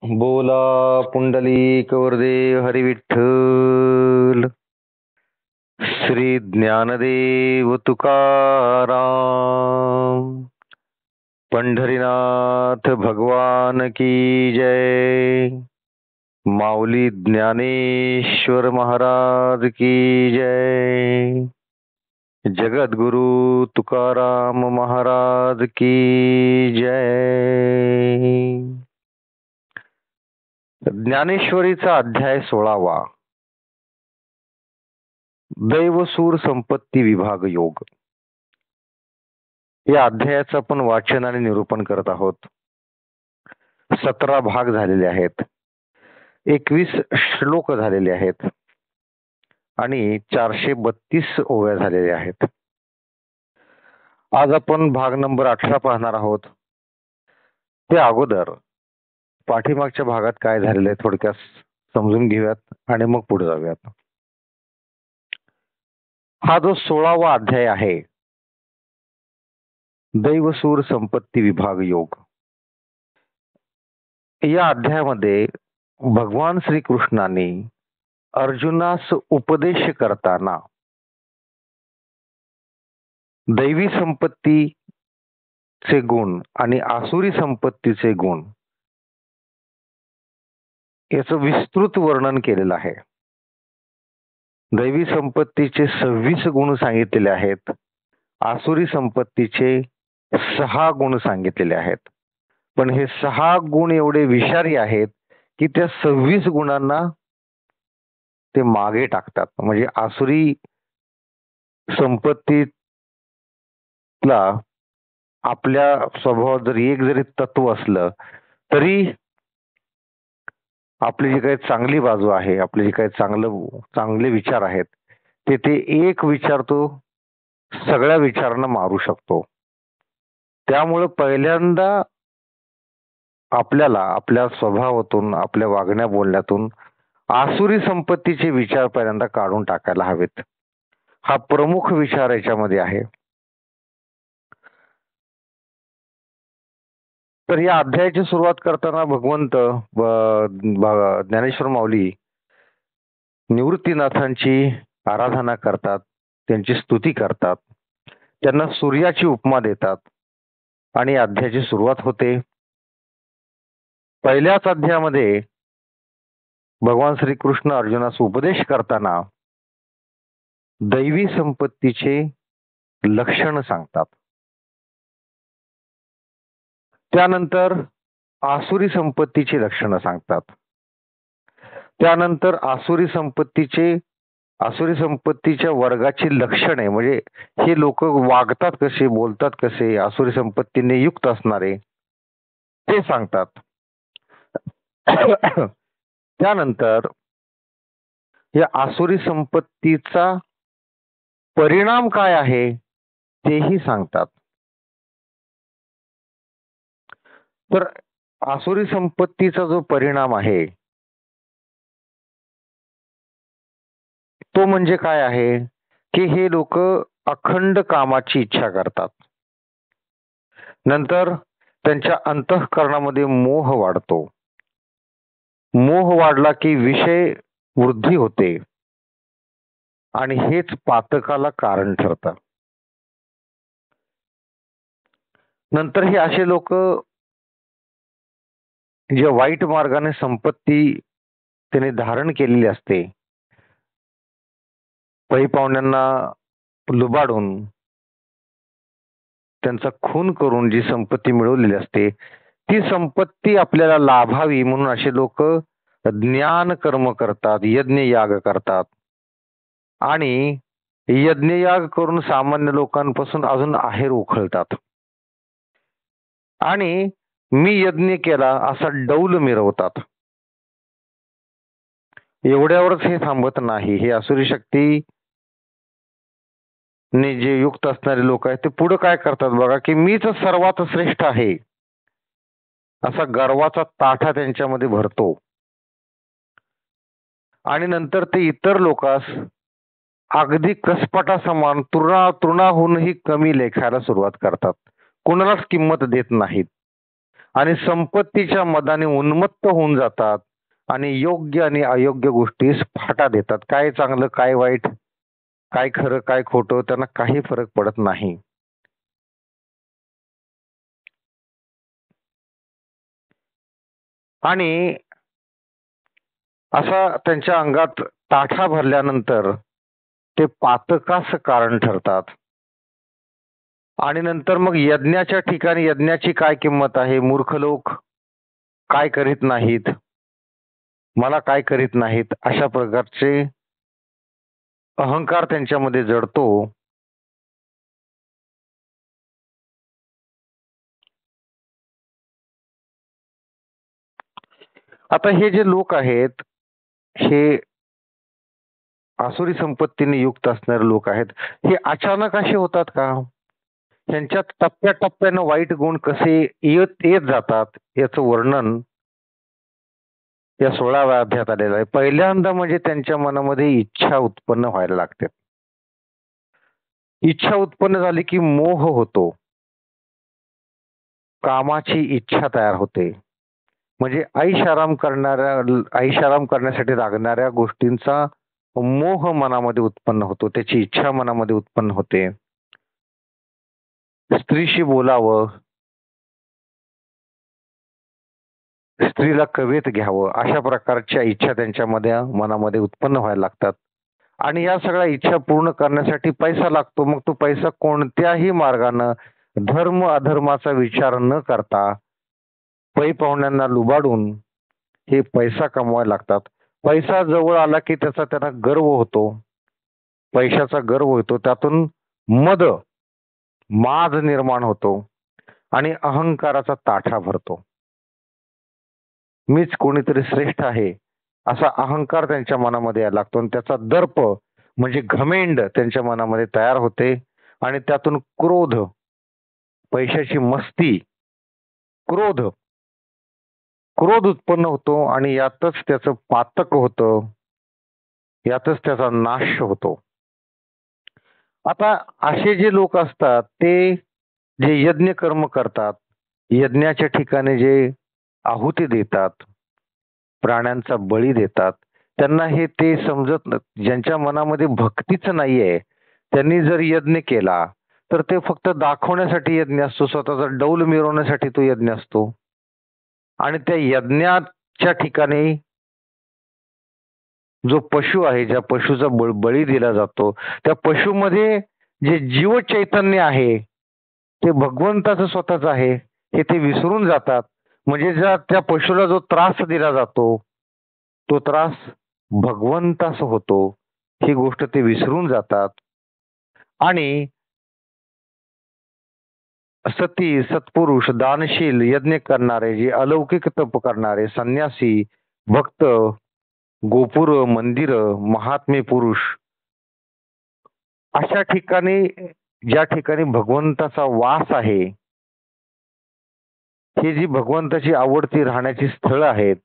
बोला पुंडलिक वरदे हरी विठ्ठल. श्री ज्ञानदेव तुकाराम. पंढरीनाथ भगवान की जय. माऊली ज्ञानेश्वर महाराज की जय. जगद्गुरु तुकाराम महाराज की जय. ज्ञानेश्वरीचा अध्याय 16वा. दैवसूर संपत्ती विभाग योग. या अध्यायाचं आपण वाचन आणि निरूपण करत आहोत. 17 भाग झालेले आहेत, 21 श्लोक झालेले आहेत आणि 432 ओव्या झालेल्या आहेत. आज आपण भाग नंबर 18 पाहणार आहोत. ते अगोदर पाठीमागच्या भागात काय झालेलं आहे थोडक्यात समजून घेऊयात आणि मग पुढे जाऊयात. हा जो 16वा अध्याय आहे, दैवसूर संपत्ती विभाग योग, या अध्यायामध्ये भगवान श्रीकृष्णाने अर्जुनास उपदेश करताना दैवी संपत्तीचे गुण आणि आसुरी संपत्तीचे गुण याचं विस्तृत वर्णन केलेलं आहे. दैवी संपत्तीचे 26 गुण सांगितलेले आहेत, आसुरी संपत्तीचे 6 गुण सांगितलेले आहेत. पण हे 6 गुण एवढे विषारी आहेत की त्या 26 गुणांना ते मागे टाकतात. म्हणजे आसुरी संपत्तीला आपल्या स्वभावात जरी एक जरी तत्व असलं तरी आपली जी काही चांगली बाजू आहे, आपले जे काही चांगले विचार आहेत, ते एक विचार तो सगळ्या विचारांना मारू शकतो. त्यामुळे पहिल्यांदा आपल्याला आपल्या स्वभावातून, आपल्या वागण्या बोलण्यातून आसुरी संपत्तीचे विचार पहिल्यांदा काढून टाकायला हवेत. हा प्रमुख विचार याच्यामध्ये आहे. तर या अध्यायाची सुरुवात करताना भगवंत ज्ञानेश्वर माऊली निवृत्तीनाथांची आराधना करतात, त्यांची स्तुती करतात, त्यांना सूर्याची उपमा देतात आणि अध्यायाची सुरुवात होते. पहिल्याच अध्यायामध्ये भगवान श्रीकृष्ण अर्जुनास उपदेश करताना दैवी संपत्तीचे लक्षण सांगतात. त्यानंतर आसुरी संपत्तीची लक्षणं सांगतात. त्यानंतर आसुरी संपत्तीच्या वर्गाची लक्षणे, म्हणजे हे लोक वागतात कसे, बोलतात कसे, आसुरी संपत्तीने युक्त असणारे, ते सांगतात. त्यानंतर या आसुरी संपत्तीचा परिणाम काय आहे तेही सांगतात. तर आसुरी संपत्तीचा जो परिणाम आहे तो म्हणजे काय आहे की हे लोक अखंड कामाची इच्छा करतात. नंतर त्यांच्या अंतःकरणामध्ये मोह वाढतो. मोह वाढला की विषय वृद्धी होते आणि हेच पातकाला कारण ठरतं. नंतर हे असे लोक जे वाईट मार्गाने संपत्ती त्याने धारण केलेली असते, पै पाहुण्यांना लुबाडून त्यांचा खून करून जी संपत्ती मिळवलेली असते ती संपत्ती आपल्याला लाभावी म्हणून असे लोक ज्ञान कर्म करतात, यज्ञयाग करतात आणि यज्ञयाग करून सामान्य लोकांपासून अजून आहेर उखळतात आणि मी यज्ञ केला असा डौल मिरवतात. एवढ्यावरच हे थांबत नाही. हे आसुरी शक्ती ने जे युक्त असणारे लोक आहेत ते पुढे काय करतात बघा, की मीच सर्वात श्रेष्ठ आहे असा गर्वाचा ताठा त्यांच्यामध्ये भरतो आणि नंतर ते इतर लोकांस अगदी कसपटा समान तृणाहूनही कमी लेखायला सुरुवात करतात. कोणालाच किंमत देत नाहीत आणि संपत्तीच्या मदाने उन्मत्त होऊन जातात आणि योग्य आणि अयोग्य गोष्टीस फाटा देतात. काय चांगलं काय वाईट, काय खरं काय खोटं त्यांना काही फरक पडत नाही. आणि असा त्यांच्या अंगात ताठा भरल्यानंतर ते पातकास कारण ठरतात. आणि नंतर मग यज्ञाच्या ठिकाणी यज्ञाची काय किंमत आहे, मूर्ख लोक काय करीत नाहीत, मला काय करीत नाहीत, अशा प्रकारचे अहंकार त्यांच्यामध्ये जडतो. आता हे जे लोक आहेत हे आसुरी संपत्तीने युक्त असणारे लोक आहेत. हे अचानक असे होतात का? त्यांच्यात टप्प्याटप्प्यानं वाईट गुण कसे येत येत जातात याचं वर्णन या 16व्या अध्यायात आलेलं आहे. पहिल्यांदा म्हणजे त्यांच्या मनामध्ये इच्छा उत्पन्न व्हायला लागते. इच्छा उत्पन्न झाली की मोह होतो, कामाची इच्छा तयार होते. म्हणजे ऐशाराम करण्यासाठी लागणाऱ्या गोष्टींचा मोह मनामध्ये उत्पन्न होतो, त्याची इच्छा मनामध्ये उत्पन्न होते. स्त्रीशी बोलावं, स्त्रीला कवेत घ्यावं, अशा प्रकारच्या इच्छा त्यांच्यामध्ये मनामध्ये उत्पन्न व्हायला लागतात. आणि या सगळ्या इच्छा पूर्ण करण्यासाठी पैसा लागतो. मग तो पैसा कोणत्याही मार्गानं धर्म अधर्माचा विचार न करता पै पाहुण्यांना लुबाडून हे पैसा कमवायला लागतात. पैसा जवळ आला की त्याचा त्यांना गर्व होतो, पैशाचा गर्व होतो, त्यातून मद माज निर्माण होतो आणि अहंकाराचा ताठा भरतो. मीच कोणीतरी श्रेष्ठ आहे असा अहंकार त्यांच्या मनामध्ये यायला लागतो आणि त्याचा दर्प म्हणजे घमेंड त्यांच्या मनामध्ये तयार होते आणि त्यातून क्रोध, पैशाची मस्ती, क्रोध उत्पन्न होतो आणि यातच त्याचं पातक होतं, यातच त्याचा नाश होतो. आता असे जे लोक असतात ते जे यज्ञ कर्म करतात, यज्ञाच्या ठिकाणी जे आहुती देतात, प्राण्यांचा बळी देतात, त्यांना हे ते समजत ज्यांच्या मनामध्ये भक्तीच नाहीये, त्यांनी जर यज्ञ केला तर ते फक्त दाखवण्यासाठी यज्ञ असतो, स्वतःचा डौल मिरवण्यासाठी तो यज्ञ असतो. आणि त्या यज्ञाच्या ठिकाणी जो पशु आहे, ज्या पशुचा बळी दिला जातो, त्या पशुमध्ये जे जीव चैतन्य आहे ते भगवंताचं स्वतःच आहे हे ते विसरून जातात. म्हणजे त्या पशुला जो त्रास दिला जातो तो त्रास भगवंतास होतो, ही गोष्ट ते विसरून जातात. आणि सती, सत्पुरुष, दानशील, यज्ञ करणारे, जे अलौकिक तप करणारे, संन्यासी, भक्त, गोपुर, मंदिर, महात्मे पुरुष, अशा ठिकाणी ज्या ठिकाणी भगवंताचा वास आहे, ही जी भगवंताची आवडती राहण्याची स्थळं आहेत,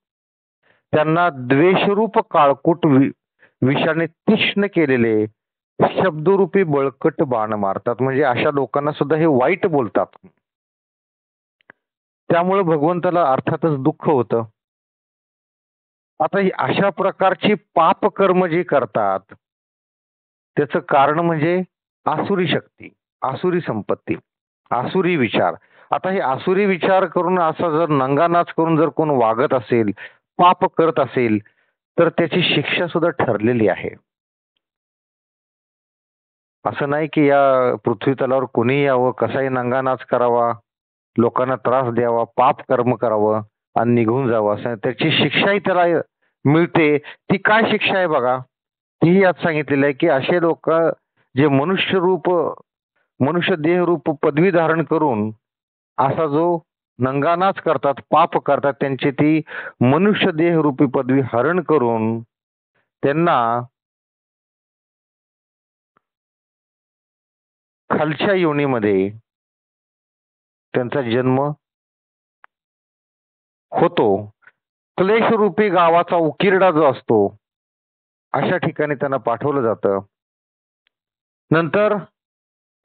त्यांना द्वेषरूप काळकूट विषाने तीक्ष्ण केलेले शब्दरूपी बळकट बाण मारतात. म्हणजे अशा लोकांना सुद्धा हे वाईट बोलतात. त्यामुळे भगवंताला अर्थातच दुःख होतं. आता ही अशा प्रकारची पाप कर्म जी करतात त्याचं कारण म्हणजे आसुरी शक्ती, आसुरी संपत्ती, आसुरी विचार. आता हे आसुरी विचार करून असा जर नंगानाच करून जर कोण वागत असेल, पाप करत असेल, तर त्याची शिक्षा सुद्धा ठरलेली आहे. असं नाही की या पृथ्वी तलावर कोणी यावं, कसाही नंगानाच करावा, लोकांना त्रास द्यावा, पाप कर्म करावं आणि निघून जावं, असं त्याची शिक्षाही त्याला मिळते. ती काय शिक्षा आहे बघा, तीही यात सांगितलेलं आहे की असे लोक जे मनुष्य देह रूप पदवी धारण करून असा जो नंगानाच करतात, पाप करतात, त्यांची ती मनुष्य देह रूपी पदवी हरण करून त्यांना खालच्या योनीमध्ये त्यांचा जन्म होतो. क्लेशरूपी गावाचा उकिरडा जो असतो अशा ठिकाणी त्यांना पाठवलं जातं. नंतर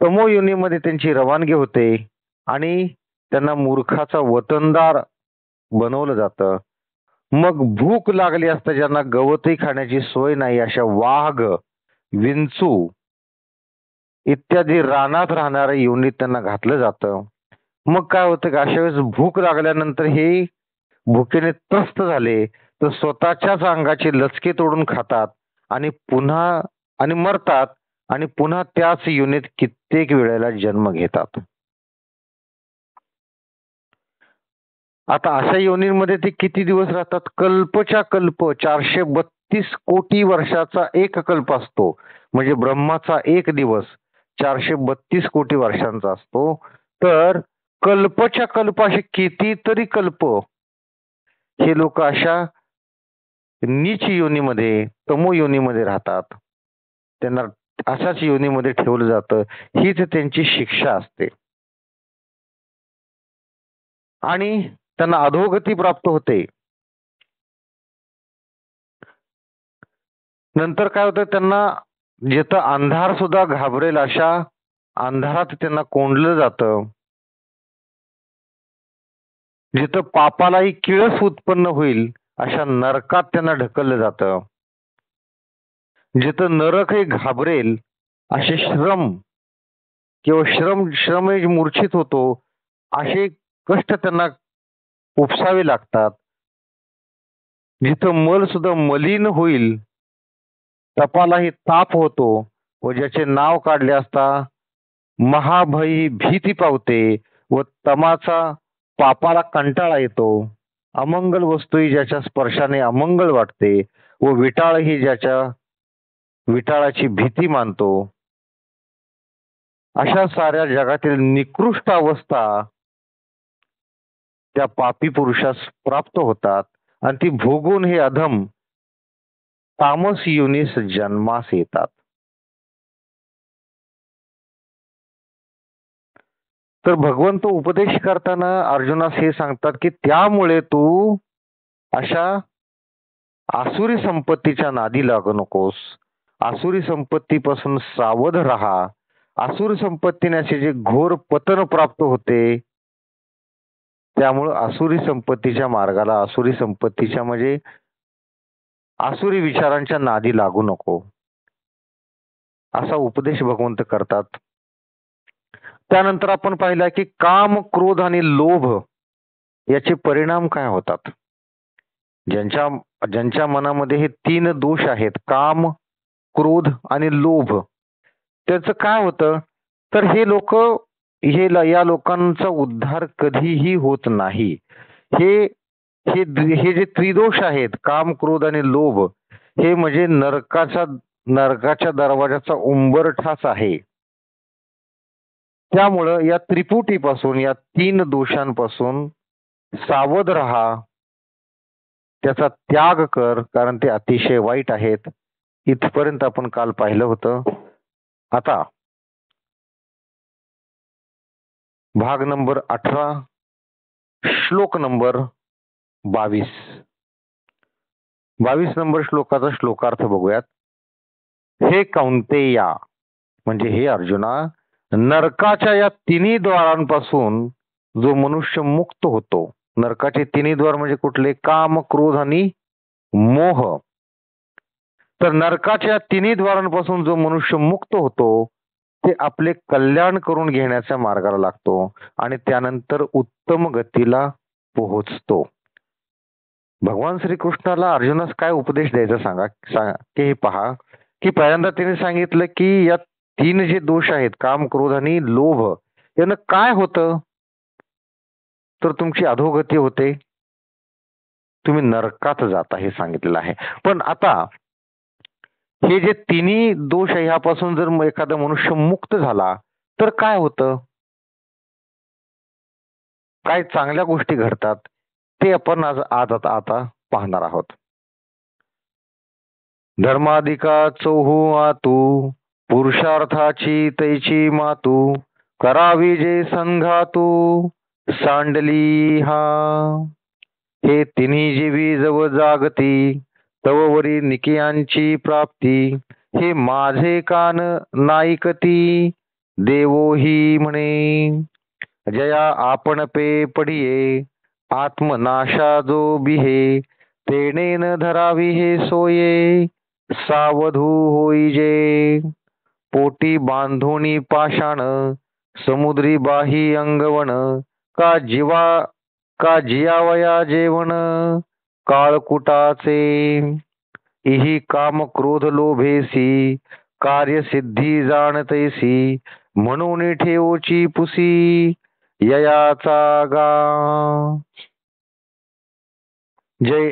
तमो योनीमध्ये त्यांची रवानगी होते आणि त्यांना मूर्खाचा वतनदार बनवलं जातं. मग भूक लागली असता ज्यांना गवतही खाण्याची सोय नाही अशा वाघ, विंचू इत्यादी रानात राहणाऱ्या योनीत त्यांना घातलं जातं. मग काय होतं की अशा वेळेस भूक लागल्यानंतर हे भुकेने त्रस्त झाले तर स्वतःच्याच अंगाचे लचके तोडून खातात आणि पुन्हा आणि मरतात आणि पुन्हा त्याच योनीत कित्येक वेळेला जन्म घेतात. आता अशा योनींमध्ये ते किती दिवस राहतात? कल्पच्या कल्प 432 कोटी वर्षाचा एक कल्प असतो. म्हणजे ब्रह्माचा एक दिवस 432 कोटी वर्षांचा असतो. तर कल्पच्या कल्प असे कितीतरी कल्प हे लोक अशा नीच योनीमध्ये, तमो योनीमध्ये राहतात. त्यांना अशाच योनीमध्ये ठेवलं जातं. हीच त्यांची शिक्षा असते आणि त्यांना अधोगती प्राप्त होते. नंतर काय होतं, त्यांना जिथं अंधार सुद्धा घाबरेल अशा अंधारात त्यांना कोंडलं जातं. जिथं पापालाही किळस उत्पन्न होईल अशा नरकात त्यांना ढकललं जातं. जिथं नरकही घाबरेल असे श्रम किंवा श्रम मूर्छित होतो असे कष्ट त्यांना उपसावे लागतात. जिथं मल सुद्धा मलिन होईल, तपालाही ताप होतो व ज्याचे नाव काढले असता महाभयी भीती पावते व तमाचा पापाला कंटाळा येतो. अमंगल वस्तूही ज्याच्या स्पर्शाने अमंगल वाटते व विटाळही ज्याच्या विटाळाची भीती मानतो. अशा साऱ्या जगातील निकृष्ट अवस्था त्या पापी पुरुषास प्राप्त होतात आणि ती भोगून हे अधम तामस योनीस जन्मास येतात. तर भगवंत उपदेश करताना अर्जुनास हे सांगतात की त्यामुळे तू अशा आसुरी संपत्तीच्या नादी लागू नकोस. आसुरी संपत्तीपासून सावध राहा. आसुरी संपत्तीने असे जे घोर पतन प्राप्त होते त्यामुळे आसुरी संपत्तीच्या मार्गाला, आसुरी संपत्तीच्या म्हणजे आसुरी विचारांच्या नादी लागू नको असा उपदेश भगवंत करतात. त्यानंतर आपण पाहिलं की काम, क्रोध आणि लोभ याचे परिणाम काय होतात. ज्यांच्या मनामध्ये हे तीन दोष आहेत, काम, क्रोध आणि लोभ, त्याचं काय होतं तर हे लोक या लोकांचा उद्धार कधीही होत नाही. हे हे जे त्रिदोष आहेत, काम, क्रोध आणि लोभ, हे म्हणजे नरकाच्या दरवाजाचा उंबरठाच आहे. त्यामुळं या त्रिपुटीपासून, या तीन दोषांपासून सावध राहा. त्याचा त्याग कर, कारण ते अतिशय वाईट आहेत. इथपर्यंत आपण काल पाहिलं होतं. आता भाग नंबर 18, श्लोक नंबर 22. 22 नंबर श्लोकाचा श्लोकार्थ बघूयात. हे कौंतेया, म्हणजे हे अर्जुना, नरकाच्या या तिन्ही द्वारांपासून जो मनुष्य मुक्त होतो. नरकाचे तिन्ही द्वार म्हणजे कुठले? काम, क्रोध आणि मोह. तर नरकाच्या तिन्ही द्वारांपासून जो मनुष्य मुक्त होतो ते आपले कल्याण करून घेण्याच्या मार्गाला लागतो आणि त्यानंतर उत्तम गतीला पोहोचतो. भगवान श्रीकृष्णाला अर्जुनास काय उपदेश द्यायचा सांगा की हे पहा की पहिल्यांदा त्याने सांगितलं की या तीन जे दोष आहेत, काम, क्रोध आणि लोभ, यानं काय होतं तर तुमची अधोगती होते, तुम्ही नरकात जाता हे सांगितलेलं आहे. पण आता हे जे तिन्ही दोष आहे ह्यापासून जर एखादा मनुष्य मुक्त झाला तर काय होतं, काय चांगल्या गोष्टी घडतात ते आपण आज आता पाहणार आहोत. धर्माधिका चौहू आतू, पुरुषार्थाची तैची मातू, करावी जे संघातू सांडली हा. हे तिन्ही जीवी जव जागती, तववरी निकियांची प्राप्ती. हे माझे कान नाईकती, देवो ही म्हणे. जया आपण पे पडिये आत्मनाशा जो बिहे तेणे न धरावी हे सोये सावधू होईजे पोटी बांधोणी पाषाण समुद्री बाही अंगवण का जियावया जेवण काळकुटाचे इही काम क्रोध लोभेसी कार्यसिद्धी जाणतैसी म्हणून ठेवोची पुसी ययाचा गा जय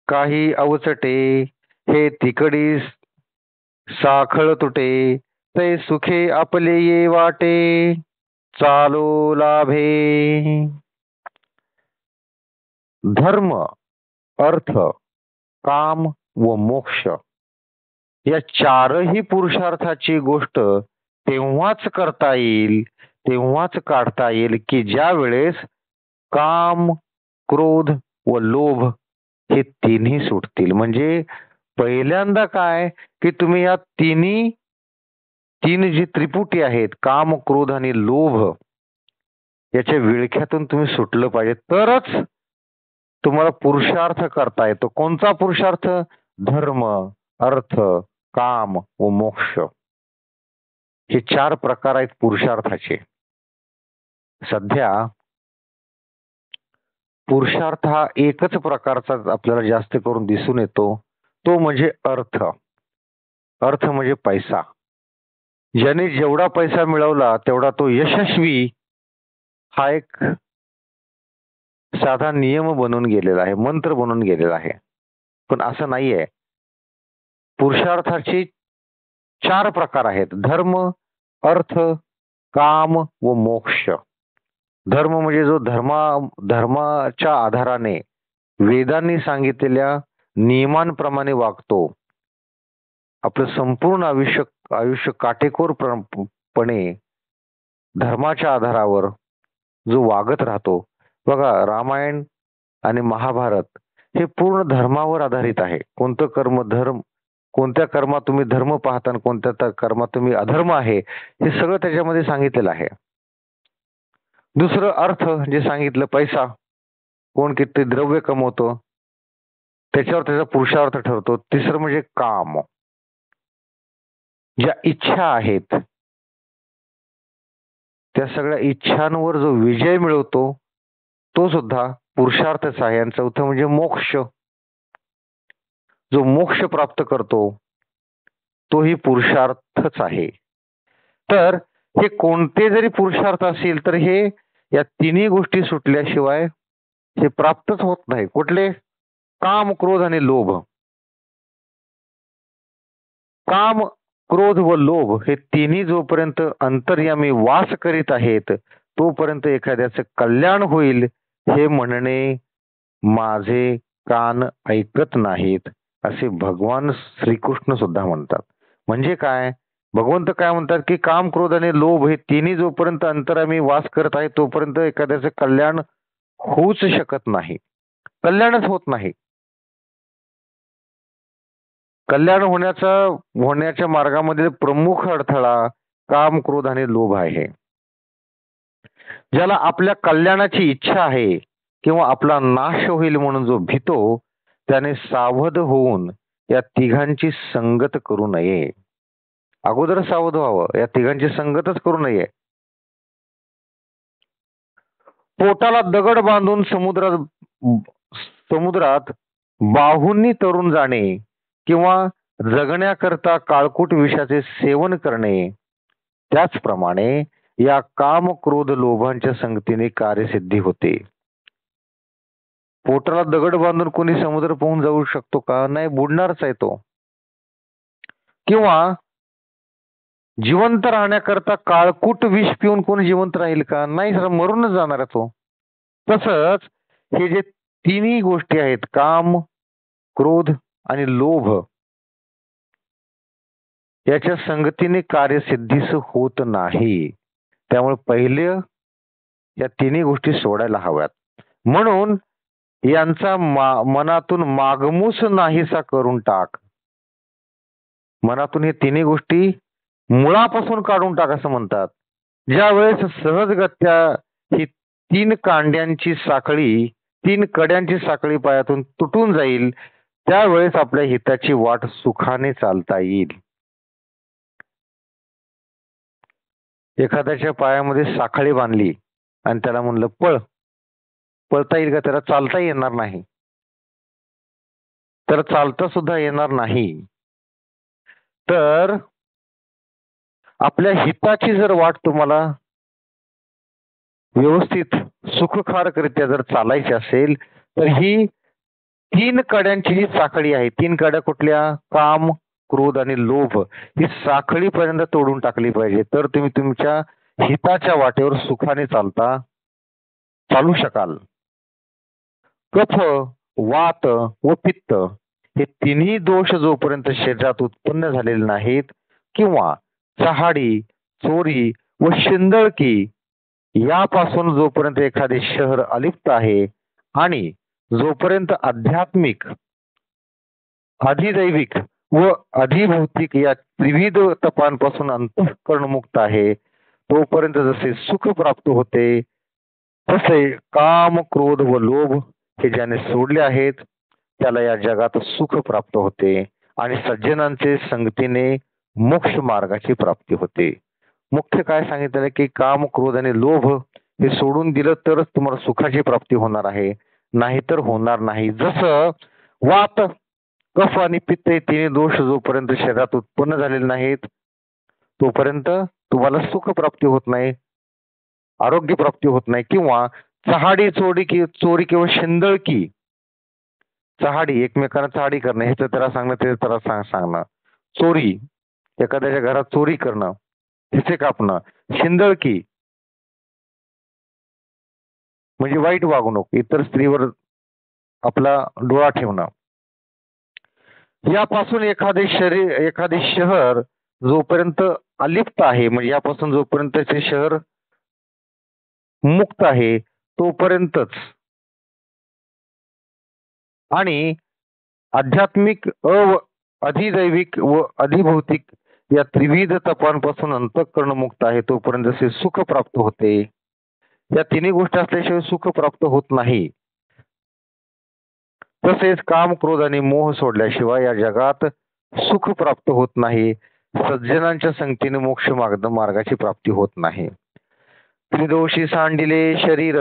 काही अवचटे हे तिकडी साखळ तुटे ते सुखे आपले ये वाटे चालो लाभे धर्म अर्थ काम व मोक्ष या चारही पुरुषार्थाची गोष्ट तेव्हाच करता येईल तेव्हाच काढता येईल की ज्या वेळेस काम क्रोध व लोभ हे तिन्ही सुटतील. म्हणजे पहिल्यांदा काय की तुम्ही या तीन जी त्रिपुटी आहेत काम क्रोध आणि लोभ याच्या विळख्यातून तुम्ही सुटलं पाहिजे तरच तुम्हाला पुरुषार्थ करता येतो. कोणता पुरुषार्थ? धर्म अर्थ काम व मोक्ष हे चार प्रकार आहेत पुरुषार्थाचे. सध्या पुरुषार्थ हा एकच प्रकारचा आपल्याला जास्त करून दिसून येतो तो म्हणजे अर्थ. अर्थ म्हणजे पैसा. ज्याने जेवढा पैसा मिळवला तेवढा तो यशस्वी हा एक साधा नियम बनून गेलेला आहे, मंत्र बनून गेलेला आहे. पण असं नाहीये. पुरुषार्थाचे चार प्रकार आहेत: धर्म अर्थ काम व मोक्ष. धर्म म्हणजे जो धर्माच्या आधाराने वेदांनी सांगितलेल्या नियमांप्रमाणे वागतो, आपलं संपूर्ण आयुष्य काटेकोरपणे धर्माच्या आधारावर जो वागत राहतो. बघा, रामायण आणि महाभारत हे पूर्ण धर्मावर आधारित आहे. कोणत्या कर्मात तुम्ही धर्म पाहता आणि कोणत्या कर्मात तुम्ही अधर्म आहे हे सगळं त्याच्यामध्ये सांगितलेलं आहे. दुसरं अर्थ जे सांगितलं, पैसा. कोण किती द्रव्य कमवतो त्याच्यावर त्याचा पुरुषार्थ ठरतो. तिसरं म्हणजे काम. ज्या इच्छा आहेत त्या सगळ्या इच्छांवर जो विजय मिळवतो तो सुद्धा पुरुषार्थच आहे. आणि चौथं म्हणजे मोक्ष. जो मोक्ष प्राप्त करतो तोही पुरुषार्थच आहे. तर हे कोणते जरी पुरुषार्थ असेल तर हे या तिन्ही गोष्टी सुटल्याशिवाय हे प्राप्तच होत नाही. कुठले? काम क्रोध आणि लोभ. काम क्रोध व लोभ हे तिन्ही जोपर्यंत अंतर्यामी वास करीत आहेत तोपर्यंत एखाद्याचे कल्याण होईल हे म्हणणे माझे कान ऐकत नाहीत असे भगवान श्रीकृष्ण सुद्धा म्हणतात. म्हणजे काय? भगवंत काय म्हणतात की काम क्रोध आणि लोभ हे तिन्ही जोपर्यंत अंतरामी वास करत आहे तोपर्यंत एखाद्याचे कल्याण होऊच शकत नाही. कल्याणच होत नाही. कल्याण होण्याच्या मार्गामध्ये प्रमुख अडथळा काम क्रोध आणि लोभ आहे. ज्याला आपल्या कल्याणाची इच्छा आहे किंवा आपला नाश होईल म्हणून जो भीतो त्याने सावध होऊन या तिघांची संगत करू नये. अगोदर सावध व्हावं, या तिघांची संगतच करू नये. पोटाला दगड बांधून समुद्रात बाहूंनी तरून जाणे किंवा जगण्याकरता काळकूट विषाचे सेवन करणे, त्याचप्रमाणे या काम क्रोध लोभांच्या संगतीने कार्यसिद्धी होते. पोटाला दगड बांधून कोणी समुद्र पोहून जाऊ शकतो का? नाही, बुडणारच आहे तो. किंवा जिवंत राहण्याकरता काळकूट विष पिऊन कोणी जिवंत राहील का? नाही, सर, मरूनच जाणार आहे तो. तसंच हे जे तिन्ही गोष्टी आहेत, काम क्रोध आणि लोभ, याच्या संगतीने कार्यसिद्धीस होत नाही. त्यामुळे पहिले या तिन्ही गोष्टी सोडायला हव्यात. म्हणून यांचा मनातून मागमूस नाहीसा करून टाक. मनातून हे तिन्ही गोष्टी मुळापासून काढून टाक असं म्हणतात. ज्या वेळेस सहजगत्या ही 3 कांड्यांची साखळी 3 कड्यांची साखळी पायातून तुटून जाईल, त्यावेळेस आपल्या हिताची वाट सुखाने चालता येईल. एखाद्याच्या पायामध्ये साखळी बांधली आणि त्याला म्हणलं पळ, पळता येईल का? त्याला चालता येणार नाही. तर चालता सुद्धा येणार नाही. तर आपल्या हिताची जर वाट तुम्हाला व्यवस्थित सुखकारकरित्या जर चालायची असेल, तर ही 3 कड्यांची जी साखळी आहे, 3 कड्या कुठल्या? काम, क्रोध आणि लोभ, ही साखळीपर्यंत तोडून टाकली पाहिजे. तर तुम्ही तुमच्या हिताच्या वाटेवर सुखाने चालू शकाल. कफ, वात व पित्त हे तिन्ही दोष जोपर्यंत शरीरात उत्पन्न झालेले नाहीत, किंवा चहाडी, चोरी व शिंदळकी यापासून जोपर्यंत एखादे शहर अलिप्त आहे, आणि जोपर्यंत आध्यात्मिक, अधिदैविक व अधिभौतिक या त्रिविध तपांपासून अंतःकरण मुक्त आहे, तोपर्यंत जसे सुख प्राप्त होते, तसे काम, क्रोध व लोभ हे ज्याने सोडले आहेत, त्याला या जगात सुख प्राप्त होते आणि सज्जनांचे संगतीने मोक्ष मार्गाची प्राप्ती होते. मुख्य काय सांगितलं की काम, क्रोध आणि लोभ हे सोडून दिलं तरच तुम्हाला सुखाची प्राप्ती होणार आहे, नाहीतर होणार नाही. जसं वात, कफ आणि पित्त हे तिन्ही दोष जोपर्यंत शरीरात उत्पन्न झालेले नाहीत, तोपर्यंत तुम्हाला सुख प्राप्ती होत नाही, आरोग्य प्राप्ती होत नाही. किंवा चहाडी, चोरी किंवा शिंदळकी, चहाडी एकमेकांना चहाडी करणं, हे तर त्याला सांगणं, ते त्याला सांगणं. चोरी, एखाद्याच्या घरात चोरी करणं, हिचे कापणं. शिंदळकी म्हणजे वाईट वागणूक, इतर स्त्रीवर आपला डोळा ठेवणं. यापासून एखादे शहर जोपर्यंत अलिप्त आहे, म्हणजे यापासून जोपर्यंत ते शहर मुक्त आहे, तोपर्यंतच. आणि आध्यात्मिक, अधिदैविक व अधिभौतिक या त्रिविध तपांपासून अंतःकरण मुक्त आहे, तोपर्यंत जसे सुख प्राप्त होते. या तिन्ही गोष्टी असल्याशिवाय सुख प्राप्त होत नाही. तसेच काम, क्रोध आणि मोह सोडल्याशिवाय या जगात सुख प्राप्त होत नाही. सज्जनांच्या संगतीने मोक्ष मार्गाची प्राप्ती होत नाही. त्रिदोषी सांडिले शरीर,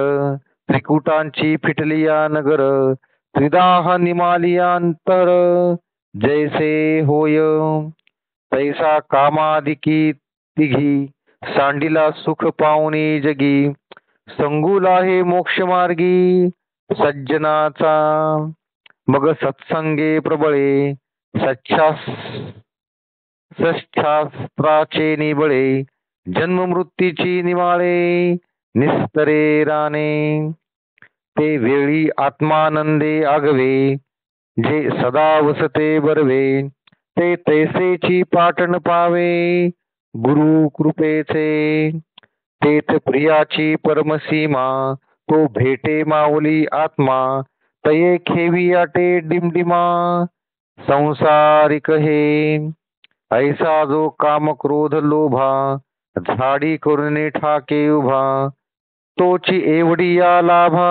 त्रिकुटांची फिटलिया नगर, त्रिदाह निमालियांतर, जैसे होय तैसा कामादिकी तिघी, सांडिला सुख पावनी जगी, संगुला हे मोक्ष मार्गी सज्जनाचा, मग सत्संगे प्रबळे, सच्छास्त्राचे निबळे, जन्म मृत्यूची निवाळे निस्तरे राणे, ते वेळी आत्मानंदे आगवे, जे सदा वसते बरवे, ते तैसेची पाटण पावे गुरु कृपेचे, तेथ प्रियाची परमसीमा, तो भेटे माऊली आत्मा, तये खेवी आटे डिमडिमा संसारिक हे, ऐसा जो काम क्रोध लोभा, झाडी करुणे ठाके उभा, तोची एवढी या लाभा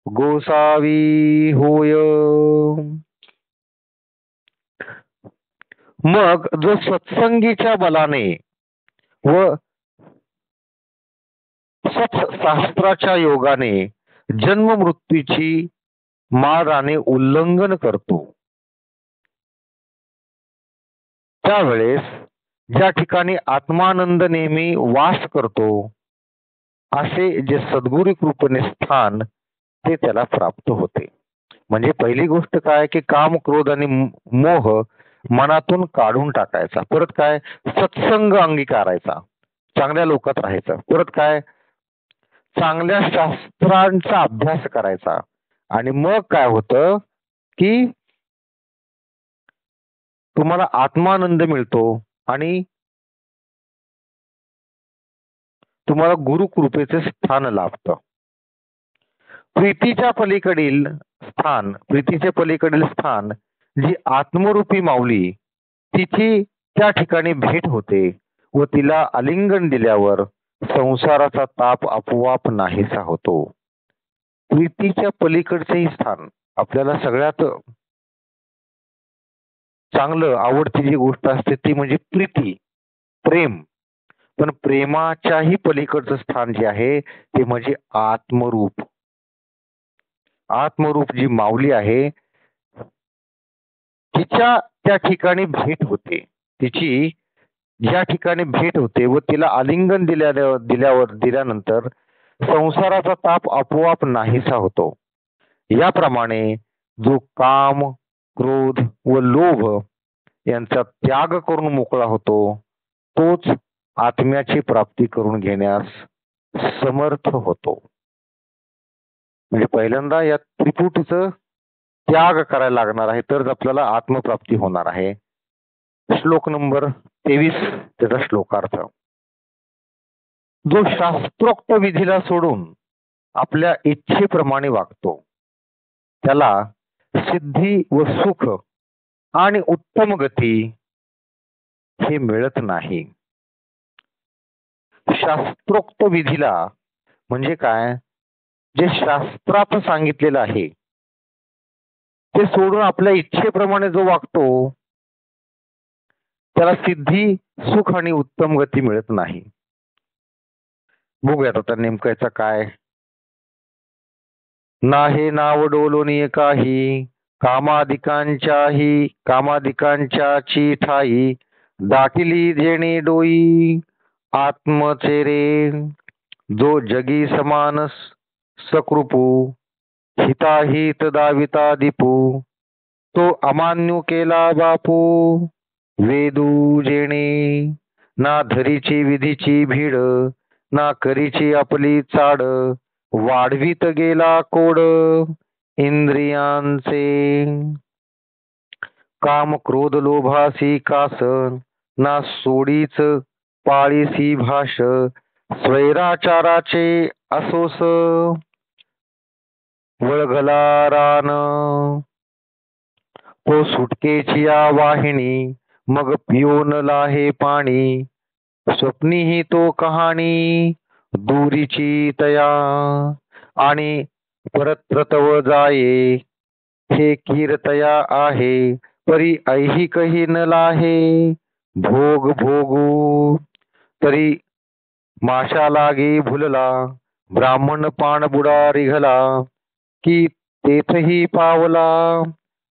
गोसावी होय. मग जो सत्संगीच्या बलाने व सत्शास्त्राच्या योगाने जन्म मृत्यूची माराने उल्लंघन करतो, त्यावेळेस ज्या ठिकाणी आत्मानंद नेहमी वास करतो, असे जे सद्गुरू कृपेने स्थान, ते त्याला प्राप्त होते. म्हणजे पहिली गोष्ट काय की काम, क्रोध आणि मोह मनातून काढून टाकायचा. परत काय? सत्संग अंगीकारायचा, चांगल्या लोकात राहायचं. परत काय? चांगल्या शास्त्रांचा अभ्यास करायचा. आणि मग काय होतं की तुम्हाला आत्मानंद मिळतो आणि तुम्हाला गुरु कृपेचे स्थान लाभतं. प्रीतीच्या पलीकडील स्थान जी आत्मरूपी माऊली, तिची त्या ठिकाणी भेट होते व तिला आलिंगन दिल्यावर संसाराचा ताप आपोआप नाहीसा होतो. प्रीतीच्या पलीकडचेही स्थान आपल्याला सगळ्यात चांगलं आवडती जी गोष्ट असते ती म्हणजे प्रीती, प्रेम. पण प्रेमाच्याही पलीकडचं स्थान जे आहे ते म्हणजे आत्मरूप. आत्मरूप जी माऊली आहे तिच्या त्या ठिकाणी भेट होते. तिची ज्या ठिकाणी भेट होते व तिला आलिंगन दिल्यानंतर संसाराचा ताप आपोआप नाहीसा होतो. याप्रमाणे जो काम, क्रोध व लोभ यांचा त्याग करून मोकळा होतो तोच आत्म्याची प्राप्ती करून घेण्यास समर्थ होतो. म्हणजे पहिल्यांदा या त्रिपुटीचं त्याग करायला लागणार आहे तरच आपल्याला आत्मप्राप्ती होणार आहे. श्लोक नंबर 23 त्याचा श्लोकार्थ. जो शास्त्रोक्त विधीला सोडून आपल्या इच्छेप्रमाणे वागतो त्याला सिद्धी व सुख आणि उत्तम गती हे मिळत नाही. शास्त्रोक्त विधीला म्हणजे काय? जे शास्त्रात सांगितलेलं आहे ते सोडून आपल्या इच्छेप्रमाणे जो वागतो त्याला सिद्धी, सुख आणि उत्तम गती मिळत नाही. बघूयात आता नेमकं याचा काय. ना हे नाव डोलोनी काही कामाधिकांच्याची ठाई दाटिली जेणे डोई आत्मचेरे जो जगी समानस सकृपू हिताहित दाविता दीपू तो अमान्य केला बापू वेदू जेणे ना धरीची विधीची भीड ना करीची आपली चाड वाढवीत गेला कोड इंद्रियांचे काम क्रोध लोभासी कास ना सोडीच पाळीसी भाष स्वैराचाराचे असोस वळघला रान तो सुटकेची या वाहिनी मग पिऊन लाहे पाणी स्वप्नीही तो कहाणी दूरीची तया आणि परत्रतव जाये हे कीर्तया आहे परी ऐहिकही न लाहे भोग भोगू तरी माशा लागे भुलला ब्राह्मण पाण बुडा रिघला की तेथही पावला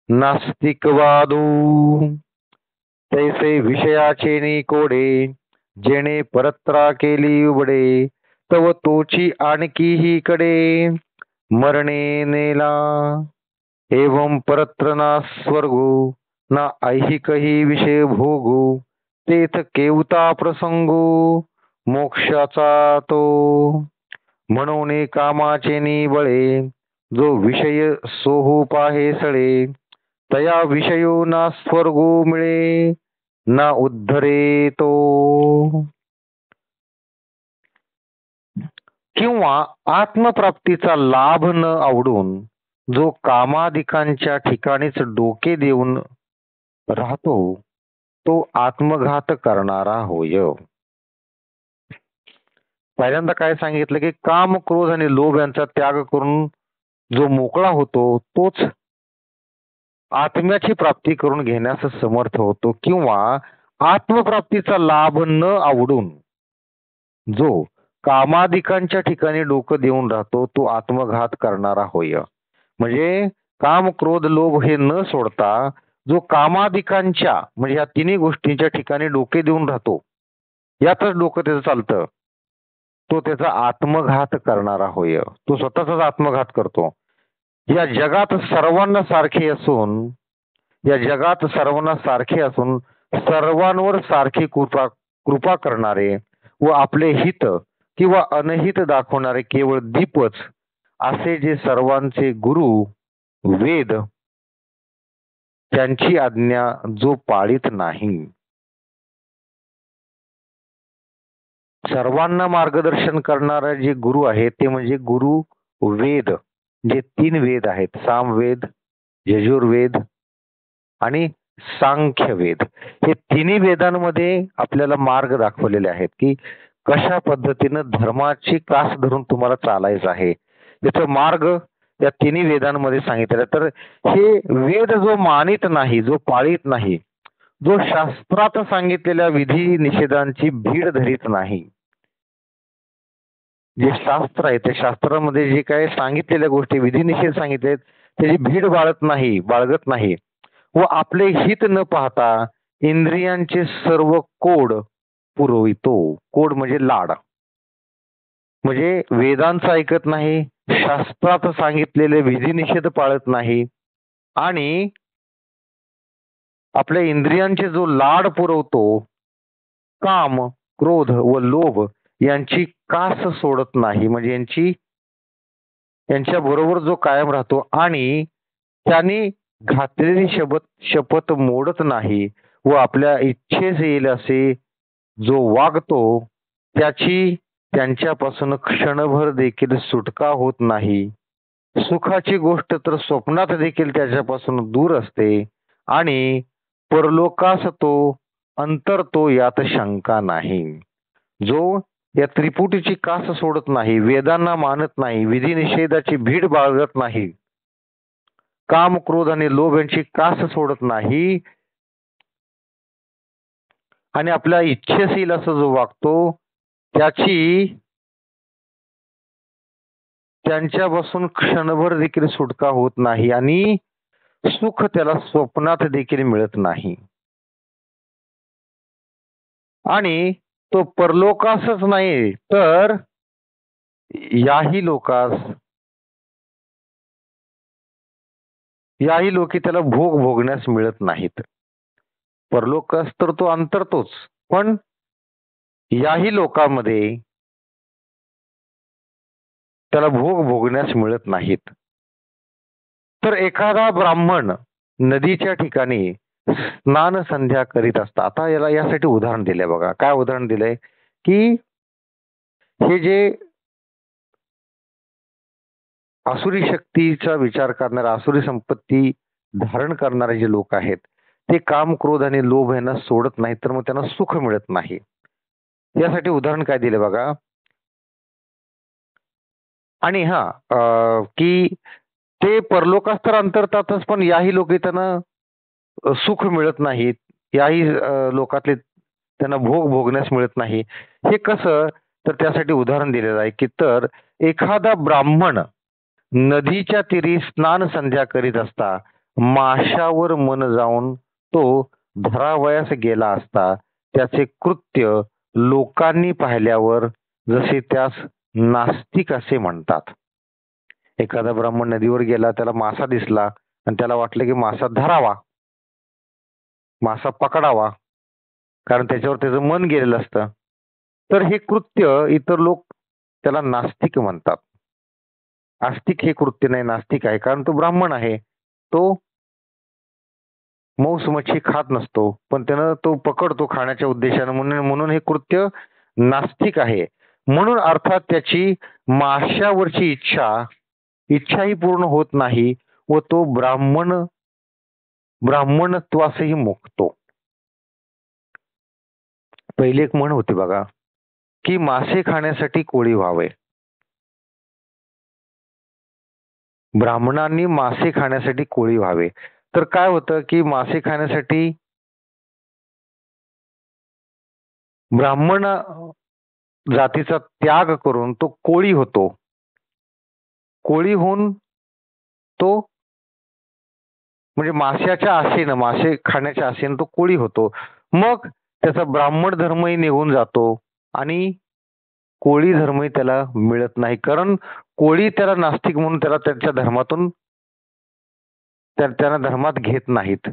नास्तिक वादू तैसे विषयाचे नि कोडे जेणे परत्रा केली उबडे तव तोची आणखीही कडे मरणे नेला एवं परत्र ना स्वर्गू ना ऐहिकही विषय भोगू तेथ केवता प्रसंगू मोक्षाचा तो म्हणून कामाचे निबळे जो विषय सोहू पाहे सळे तया विषयो ना स्वर्गो मिळे ना उद्धरे तो. किंवा आत्मप्राप्तीचा लाभ न आवडून जो कामाधिकांच्या ठिकाणीच डोके देऊन राहतो तो आत्मघात करणारा होय. पहिल्यांदा काय सांगितलं की काम, क्रोध आणि लोभ यांचा त्याग करून जो मोकळा होतो तोच आत्म्याची प्राप्ती करून घेण्यास समर्थ होतो. किंवा आत्मप्राप्तीचा लाभ न आवडून जो कामाधिकांच्या ठिकाणी डोकं देऊन राहतो तो आत्मघात करणारा होय. म्हणजे काम, क्रोध, लोभ हे न सोडता जो कामाधिकांच्या म्हणजे या तिन्ही गोष्टींच्या ठिकाणी डोके देऊन राहतो यातच डोकं त्याचं चालतं तो त्याचा आत्मघात करणारा होय. तो स्वतःचाच आत्मघात करतो. या जगात सर्वांना सारखे असून सर्वांवर सारखी कृपा करणारे व आपले हित किंवा अनहित दाखवणारे केवळ दीपच असे जे सर्वांचे गुरु वेद त्यांची आज्ञा जो पाळीत नाही. सर्वांना मार्गदर्शन करणारे जे गुरु आहेत ते म्हणजे गुरु वेद, जे 3 वेद आहेत, सामवेद, यजुर्वेद आणि सांख्य वेद. हे तिन्ही वेदांमध्ये आपल्याला मार्ग दाखवलेले आहेत की कशा पद्धतीनं धर्माची कास धरून तुम्हाला चालायचं आहे, याचा मार्ग या तिन्ही वेदांमध्ये सांगितलेला आहे. तर हे वेद जो मानित नाही, जो पाळीत नाही, जो शास्त्रात सांगितलेल्या विधी निषेधांची भीड धरीत नाही, जे शास्त्र आहे त्या शास्त्रामध्ये जे काय सांगितलेल्या गोष्टी विधी निषेध सांगितले त्याची भीड बाळगत नाही व आपले हित न पाहता इंद्रियांचे सर्व कोड पुरवितो. कोड म्हणजे लाड, म्हणजे वेदांचं ऐकत नाही, शास्त्रात सांगितलेले विधी निषेध पाळत नाही आणि आपल्या इंद्रियांचे जो लाड पुरवतो, काम, क्रोध व लोभ यांची कास सोडत नाही, म्हणजे यांच्या बरोबर जो कायम राहतो आणि त्यांनी घातलेली शपथ मोडत नाही व आपल्या इच्छेस येईल असे जो वागतो त्याची त्यांच्यापासून क्षणभर देखील सुटका होत नाही. सुखाची गोष्ट तर स्वप्नात देखील त्याच्यापासून दूर असते आणि परलोकास तो अंतरतो यात शंका नाही. जो या त्रिपुटीची कास सोडत नाही, वेदांना मानत नाही, विधी निषेधाची भीड बाळगत नाही, काम, क्रोध आणि लोभ यांची कास सोडत नाही आणि आपल्या इच्छेशील असं जो वागतो त्याची त्यांच्यापासून क्षणभर देखील सुटका होत नाही आणि सुख त्याला स्वप्नात देखील मिळत नाही आणि तो परलोकासच नाही तर याही लोकी त्याला भोगण्यास मिळत नाहीत. परलोकास तर तो अंतरतोच, पण याही लोकांमध्ये त्याला भोगण्यास मिळत नाहीत. तर एखादा ब्राह्मण नदीच्या ठिकाणी स्नान संध्या करीत असता, आता यासाठी उदाहरण दिलंय बघा. काय उदाहरण दिलंय की हे जे आसुरी शक्तीचा विचार करणारे, आसुरी संपत्ती धारण करणारे जे लोक आहेत ते काम, क्रोध आणि लोभ यांना सोडत नाहीत, तर मग त्यांना सुख मिळत नाही. यासाठी उदाहरण काय दिले बघा. आणि की ते परलोकास तर अंतरतातच, पण याही लोके त्यांना सुख मिळत नाहीत, याही लोकातले त्यांना भोगण्यास मिळत नाही. हे कसं, तर त्यासाठी उदाहरण दिलेलं आहे की तर एखादा ब्राह्मण नदीच्या तीरी स्नान संध्या करीत असता माशावर मन जाऊन तो धरावयास गेला असता त्याचे कृत्य लोकांनी पाहिल्यावर जसे त्यास नास्तिक असे म्हणतात. एखादा ब्राह्मण नदीवर गेला, त्याला मासा दिसला आणि त्याला वाटलं की मासा धरावा, मासा पकडावा, कारण त्याच्यावर त्याचं मन गेलेलं असतं, तर हे कृत्य इतर लोक त्याला नास्तिक म्हणतात. आस्तिक हे कृत्य नाही, नास्तिक आहे, कारण तो ब्राह्मण आहे, तो मांस मच्छी खात नसतो, पण त्यानं तो पकडतो खाण्याच्या उद्देशानं, म्हणून हे कृत्य नास्तिक आहे. म्हणून अर्थात त्याची माशावरची इच्छाही पूर्ण होत नाही व तो ब्राह्मणत्वासही मुक्तो. पहिली एक म्हण होती बघा की मासे खाण्यासाठी कोळी व्हावे. ब्राह्मणांनी मासे खाण्यासाठी कोळी व्हावे. तर काय होतं की मासे खाण्यासाठी ब्राह्मण जातीचा त्याग करून तो कोळी होतो. कोळी होऊन तो म्हणजे माशाच्या आशेनं, मासे खाण्याच्या आशेनं तो कोळी होतो. मग त्याचा ब्राह्मण धर्मही निघून जातो आणि कोळी धर्मही त्याला मिळत नाही, कारण कोळी त्याला नास्तिक म्हणून त्याला त्याच्या धर्मातून त्यांना धर्मात घेत नाहीत.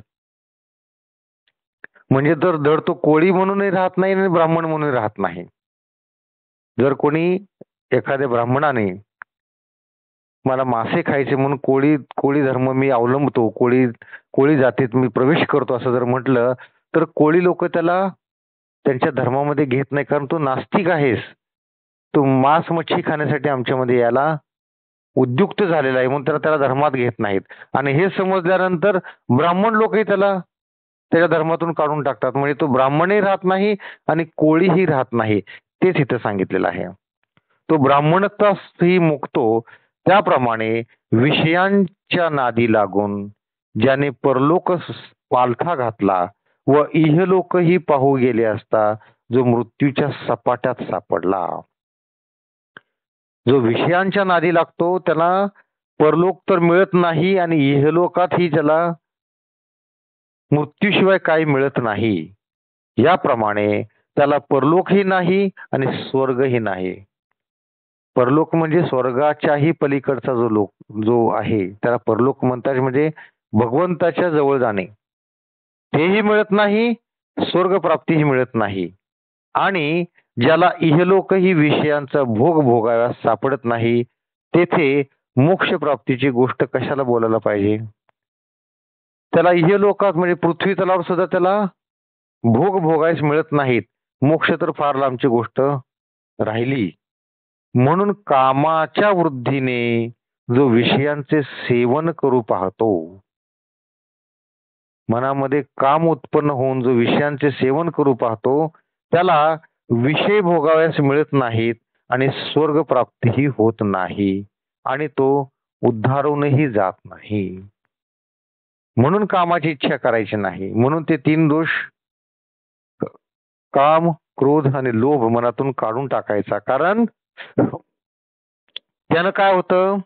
म्हणजे तर धड तो कोळी म्हणूनही राहत नाही आणि ब्राह्मण म्हणूनही राहत नाही. जर कोणी एखाद्या ब्राह्मणाने मला मासे खायचे म्हणून कोळी धर्म मी अवलंबतो, कोळी जातीत मी प्रवेश करतो असं जर म्हटलं तर कोळी लोक त्याला त्यांच्या धर्मामध्ये घेत नाही, कारण तू नास्तिक आहेस, तू मांस मच्छी खाण्यासाठी आमच्यामध्ये यायला उद्युक्त झालेला आहे, म्हणून त्याला धर्मात घेत नाहीत. आणि हे समजल्यानंतर ब्राह्मण लोकही त्याला त्याच्या धर्मातून काढून टाकतात. म्हणजे तो ब्राह्मणही राहत नाही आणि कोळीही राहत नाही. तेच इथं सांगितलेलं आहे. तो ब्राह्मणत्वासही मुक्तो, त्याप्रमाणे विषयांच्या नादी लागून ज्याने परलोक पालथा घातला व इहलोकही पाहू गेले असता जो मृत्यूच्या सपाट्यात सापडला. जो विषयांच्या नादी लागतो त्याला परलोक तर मिळत नाही आणि इहलोकातही त्याला मृत्यूशिवाय काही मिळत नाही. याप्रमाणे त्याला परलोकही नाही आणि स्वर्गही नाही. परलोक म्हणजे स्वर्गाच्याही पलीकडचा जो आहे त्याला परलोक म्हणतात, म्हणजे भगवंताच्या जवळ जाणे. तेही मिळत नाही, स्वर्ग प्राप्तीही मिळत नाही. आणि ज्याला इहलोकही विषयांचा भोग भोगाव्यास सापडत नाही, तेथे मोक्ष प्राप्तीची गोष्ट कशाला बोलायला पाहिजे. त्याला इहलोकात म्हणजे पृथ्वी तलावर सुद्धा त्याला भोग भोगायस मिळत नाहीत. मोक्ष तर फार लांबची गोष्ट राहिली. म्हणून कामाच्या वृद्धीने जो विषयांचे सेवन करू पाहतो, मनामध्ये काम उत्पन्न होऊन जो विषयांचे सेवन करू पाहतो, त्याला विषय भोगाव्यास मिळत नाहीत आणि स्वर्ग प्राप्तीही होत नाही आणि तो उद्धारूनही जात नाही. म्हणून कामाची इच्छा करायची नाही. म्हणून ते 3 दोष काम, क्रोध आणि लोभ मनातून काढून टाकायचा. कारण त्यानं काय होतं,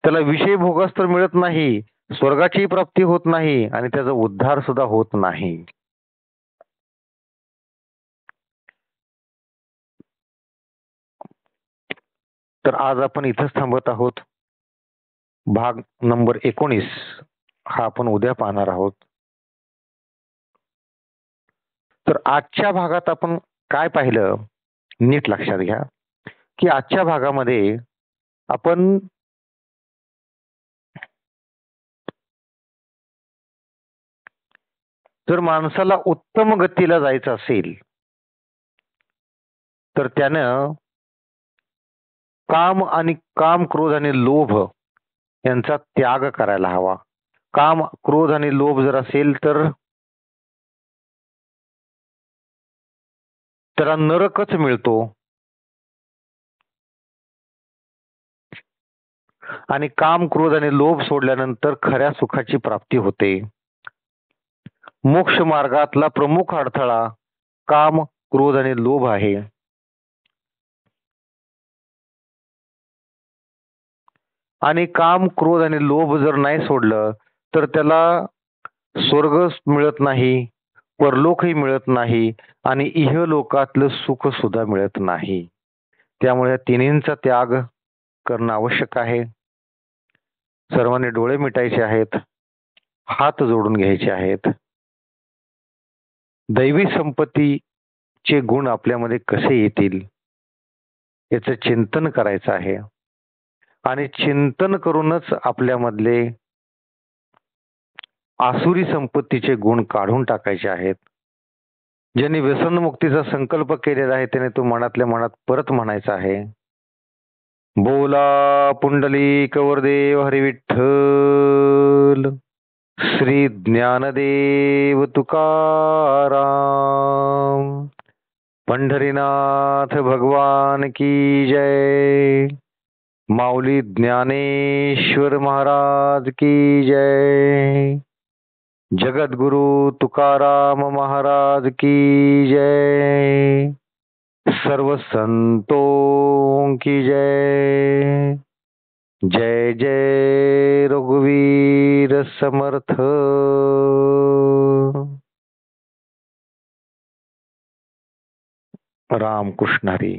त्याला विषय भोगास तर मिळत नाही, स्वर्गाची प्राप्ती होत नाही आणि त्याचा उद्धार सुद्धा होत नाही. तर आज आपण इथंच थांबत आहोत. भाग नंबर 19 हा आपण उद्या पाहणार आहोत. तर आजच्या भागात आपण काय पाहिलं, नीट लक्षात घ्या की आजच्या भागामध्ये आपण जर माणसाला उत्तम गतीला जायचं असेल तर त्यानं काम, क्रोध आणि लोभ यांचा त्याग करायला हवा. काम, क्रोध आणि लोभ जर असेल तर त्याला नरकच मिळतो. आणि काम, क्रोध आणि लोभ सोडल्यानंतर खऱ्या सुखाची प्राप्ती होते. मोक्ष मार्गातला प्रमुख अडथळा काम, क्रोध आणि लोभ आहे. आणि काम, क्रोध आणि लोभ जर नाही सोडलं तर त्याला स्वर्ग मिळत नाही, परलोकही मिळत नाही आणि इहलोकातलं सुख सुद्धा मिळत नाही. त्यामुळे तिन्हींचा त्याग करणं आवश्यक आहे. सर्वांनी डोळे मिटायचे आहेत, हात जोडून घ्यायचे आहेत. दैवी संपत्तीचे गुण आपल्यामध्ये कसे येतील याचं चिंतन करायचं आहे. आणि चिंतन करूनच आपल्यामधले आसुरी संपत्तीचे गुण काढून टाकायचे आहेत. ज्यांनी व्यसनमुक्तीचा संकल्प केलेला आहे त्याने तो मनातल्या मनात परत म्हणायचा आहे. बोला पुंडलिक वरदेव हरी विठ्ठल, श्री ज्ञानदेव तुकाराम, पंढरीनाथ भगवान की जय, माऊली ज्ञानेश्वर महाराज की जय, जगद्गुरु तुकाराम महाराज की जय, सर्व संतों की जय. जय जय रघुवीर समर्थ. राम कृष्ण हरी.